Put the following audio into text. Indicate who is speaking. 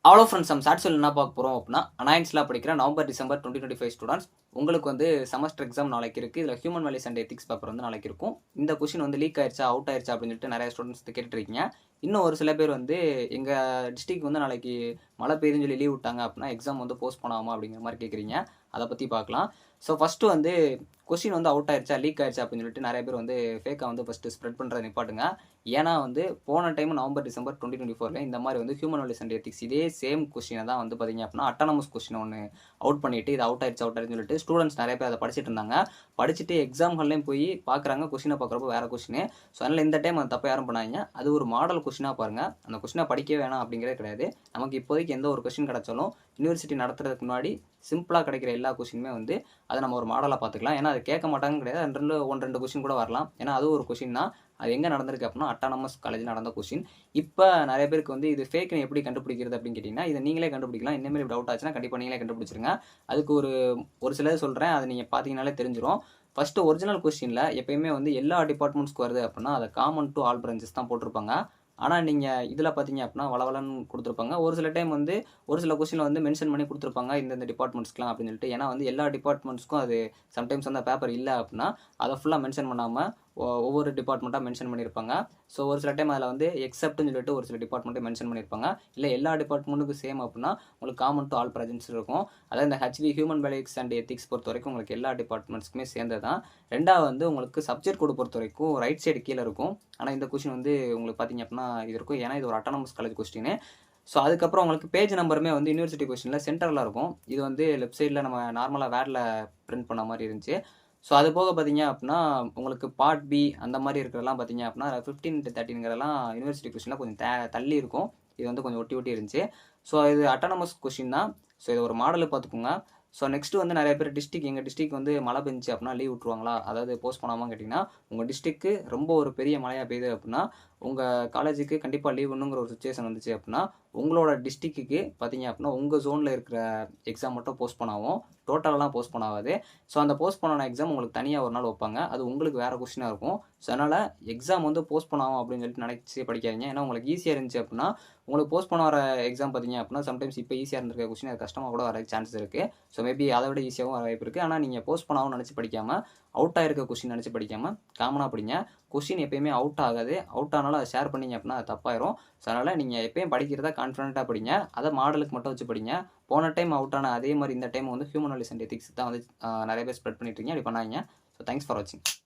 Speaker 1: அவ்வளோ ஃப்ரெண்ட்ஸ் நம்ம சாட் என்ன பார்க்க போகிறோம் அப்படின்னா அனாயின்ஸ்லாம் படிக்கிற நவம்பர் டிசம்பர் 2025 ஸ்டூடெண்ட்ஸ் உங்களுக்கு வந்து செமஸ்டர் எக்ஸாம் நாளைக்கு இருக்குது. இதில் human values and ethics paper வந்து நாளைக்கு இருக்கும். இந்த கொஷின் வந்து லீக் ஆயிடுச்சா அவுட் ஆயிடுச்சா அப்படின்னு சொல்லிட்டு நிறைய ஸ்டூடெண்ட்ஸ் கேட்டுருக்கீங்க. இன்னும் ஒரு சில பேர் வந்து எங்கள் டிஸ்ட்ரிக் வந்து நாளைக்கு மழை பெய்யுதுன்னு சொல்லி லீவ் விட்டாங்க அப்படின்னா எக்ஸாம் வந்து போஸ்ட் பண்ணாமா அப்படிங்கிற மாதிரி கேட்குறீங்க. அதை பற்றி பார்க்கலாம். ஸோ ஃபஸ்ட்டு வந்து கொஷின் வந்து அவுட் ஆயிடுச்சா லீக் ஆயிடுச்சா அப்படின்னு சொல்லிட்டு நிறைய பேர் வந்து ஃபேக்காக வந்து ஃபஸ்ட்டு ஸ்ப்ரெட் பண்ணுறதை நிப்பாட்டுங்க. ஏன்னா வந்து போன டைம் நவம்பர் டிசம்பர் 2024 இந்த மாதிரி வந்து ஹியூமன் வேல்யூஸ் அண்ட் எத்திக்ஸ் இதே சேம் கொஸ்டினை தான் வந்து பார்த்தீங்க அப்படின்னா அட்டானமஸ் கொஸ்டின் ஒன்று அவுட் பண்ணிட்டு இது அவுட் ஆயிடுச்சுன்னு சொல்லிட்டு ஸ்டூடெண்ட்ஸ் நிறைய பேர் அதை படிச்சுட்டு இருந்தாங்க. படிச்சுட்டு எக்ஸாம்கள்லையும் போய் பார்க்குறாங்க, கொஸ்டினை பார்க்குறப்போ வேறு கொஸ்டின். ஸோ அதனால் இந்த டைம் அந்த தப்பை யாரும் பண்ணாங்க. அது ஒரு மாடல் கொஸ்டினாக பாருங்கள். அந்த கொஸ்டினை படிக்கவே வேணாம் அப்படிங்கிறதே கிடையாது. நமக்கு இப்போதைக்கு எந்த ஒரு கொஸ்டின் கிடச்சாலும் யூனிவர்சிட்டி நடத்துறதுக்கு முன்னாடி சிம்பிளாக கிடைக்கிற எல்லா கொஸ்டினுமே வந்து அதை நம்ம ஒரு மாடலாக பார்த்துக்கலாம். ஏன்னா அது கேட்க மாட்டாங்கன்னு கிடையாது. ரெண்டு கொஸ்டின் கூட வரலாம். ஏன்னா அது ஒரு கொஸ்டின் தான். அது எங்கே நடந்திருக்கு அப்படின்னா அட்டானமஸ் காலேஜில் நடந்த கொஸ்டின். இப்போ நிறைய பேருக்கு வந்து இது ஃபேக்னு எப்படி கண்டுபிடிக்கிறது அப்படின்னு கேட்டிங்கன்னா இதை நீங்களே கண்டுபிடிக்கலாம். இனிமேல் இப்படி டவுட் ஆச்சுன்னா கண்டிப்பாக நீங்களே கண்டுபிடிச்சிருங்க. அதுக்கு ஒரு சிலது சொல்கிறேன், அதை நீங்கள் பார்த்தீங்கனாலே தெரிஞ்சிடும். ஃபஸ்ட்டு ஒரிஜினல் கொஸ்டினில் எப்பயுமே வந்து எல்லா டிபார்ட்மெண்ட்ஸ்க்கு வருது அப்படின்னா அதை காமன் டு ஆல் பிரான்ச்சஸ் தான் போட்டிருப்பாங்க. ஆனால் நீங்கள் இதில் பார்த்தீங்க அப்படின்னா வளவலன்னு கொடுத்துருப்பாங்க. ஒரு சில டைம் வந்து ஒரு சில கொஸ்டினில் வந்து மென்ஷன் பண்ணி கொடுத்துருப்பாங்க இந்த டிபார்ட்மெண்ட்ஸ்க்குலாம் அப்படின்னு சொல்லிட்டு. ஏன்னா வந்து எல்லா டிபார்ட்மெண்ட்ஸ்க்கும் அது சம்டைம்ஸ் அந்த பேப்பர் இல்லை அப்படின்னா அதை ஃபுல்லாக மென்ஷன் பண்ணாமல் ஒவ்வொரு டிபார்ட்மெண்ட்டாக மென்ஷன் பண்ணியிருப்பாங்க. ஸோ ஒரு சில டைம் அதில் வந்து எக்ஸப்ட்னு சொல்லிட்டு ஒரு சில டிபார்ட்மெண்ட்டை மென்ஷன் பண்ணியிருப்பாங்க. இல்லை எல்லா டிபார்ட்மெண்ட்டுக்கும் சேம் அப்படின்னா உங்களுக்கு காமன் டு ஆல் ப்ரெசன்ஸ் இருக்கும். அதாவது இந்த HV human values and ethics பொறுத்த வரைக்கும் உங்களுக்கு எல்லா டிபார்ட்மெண்ட்ஸ்க்குமே சேர்ந்தது தான். ரெண்டாவது வந்து உங்களுக்கு சப்ஜெக்ட் கோடு பொறுத்த வரைக்கும் ரைட் சைடு கீழே இருக்கும். ஆனால் இந்த கொஸ்டின் வந்து உங்களுக்கு பார்த்தீங்க அப்படின்னா இது இருக்கும். ஏன்னா இது ஒரு அட்டானமஸ் காலேஜ் கொஸ்டின். ஸோ அதுக்கப்புறம் உங்களுக்கு பேஜ் நம்பருமே வந்து யூனிவர்சிட்டி கொஸ்டினில் சென்டரில் இருக்கும். இது வந்து லெஃப்ட் சைடில் நம்ம நார்மலாக வேரில் பிரிண்ட் பண்ண மாதிரி இருந்துச்சு. ஸோ அது போக பார்த்தீங்க அப்படின்னா உங்களுக்கு பார்ட் பி அந்த மாதிரி இருக்கிறதெல்லாம் பார்த்தீங்க அப்படின்னா 15-13ங்கிறதெல்லாம் யூனிவர்சிட்டி கொஸ்டினில் கொஞ்சம் தள்ளி இருக்கும். இது வந்து கொஞ்சம் ஒட்டி ஒட்டி இருந்துச்சு. ஸோ இது அட்டானமஸ் கொஸ்டின் தான். ஸோ இது ஒரு மாடலை பார்த்துக்கோங்க. ஸோ நெக்ஸ்ட்டு வந்து நிறைய பேர் எங்கள் டிஸ்ட்ரிக் வந்து மழை பெஞ்சிச்சு அப்படின்னா லீவ் விட்ருவாங்களா, அதாவது போஸ்ட் பண்ணாமல் கேட்டிங்கன்னா உங்கள் டிஸ்ட்ரிக்கு ரொம்ப ஒரு பெரிய மழையாக பெய்யுது அப்படின்னா உங்கள் காலேஜுக்கு கண்டிப்பாக லீவ் வேணுங்கிற ஒரு சுச்சுவேஷன் வந்துச்சு அப்படின்னா உங்களோட டிஸ்ட்ரிக்கு பார்த்தீங்க அப்படின்னா உங்கள் ஜோனில் இருக்கிற எக்ஸாம் மட்டும் போஸ்ட் பண்ணாவும் டோட்டலெலாம் போஸ்ட் பண்ணாது. ஸோ அந்த போஸ்ட் பண்ணான எக்ஸாம் உங்களுக்கு தனியாக ஒரு நாள் வைப்பாங்க. அது உங்களுக்கு வேறு கொஸ்டினாக இருக்கும். ஸோ அதனால் எக்ஸாம் வந்து போஸ்ட் பண்ணாமல் அப்படின்னு சொல்லிட்டு நினச்சி படிக்காதீங்க. ஏன்னா உங்களுக்கு ஈஸியாக இருந்துச்சு அப்படின்னா உங்களுக்கு போஸ்ட் பண்ண வர எக்ஸாம் பார்த்தீங்க அப்படின்னா சம்டைம்ஸ் இப்போ ஈஸியாக இருந்திருக்க கொஸ்டின் அது கஷ்டமாக கூட வர சான்சஸ் இருக்குது. ஸோ மேபி அதை விட ஈஸியாகவும் வர வாய்ப்பு இருக்குது. ஆனால் நீங்கள் போஸ்ட் பண்ணாமல் நினச்சி படிக்காமல் அவுட் ஆகிருக்க கொஸ்டின் நினச்சி படிக்காமல் காமனாக படிங்க. கொஸ்டின் எப்பயுமே அவுட் ஆகாது. அவுட் ஆனாலும் அதை ஷேர் பண்ணிங்க அப்படின்னா அது தப்பாயிரும். ஸோ அதனால் நீங்கள் எப்பயும் படிக்கிறதா கான்ஃபிடென்ட்டாக படிங்க. அதை மாடலுக்கு மட்டும் வச்சு படிங்க. போன டைம் அவுட் ஆன அதே மாதிரி இந்த டைம் வந்து ஹியூமன் வேல்யூஸ் அண்ட் எத்திக்ஸ் தான் வந்து நிறைய பேர் ஸ்ப்ரெட் பண்ணிட்டு இருக்கீங்க. அப்படி பண்ணாங்க. ஸோ தேங்க்ஸ் ஃபார் வாட்சிங்.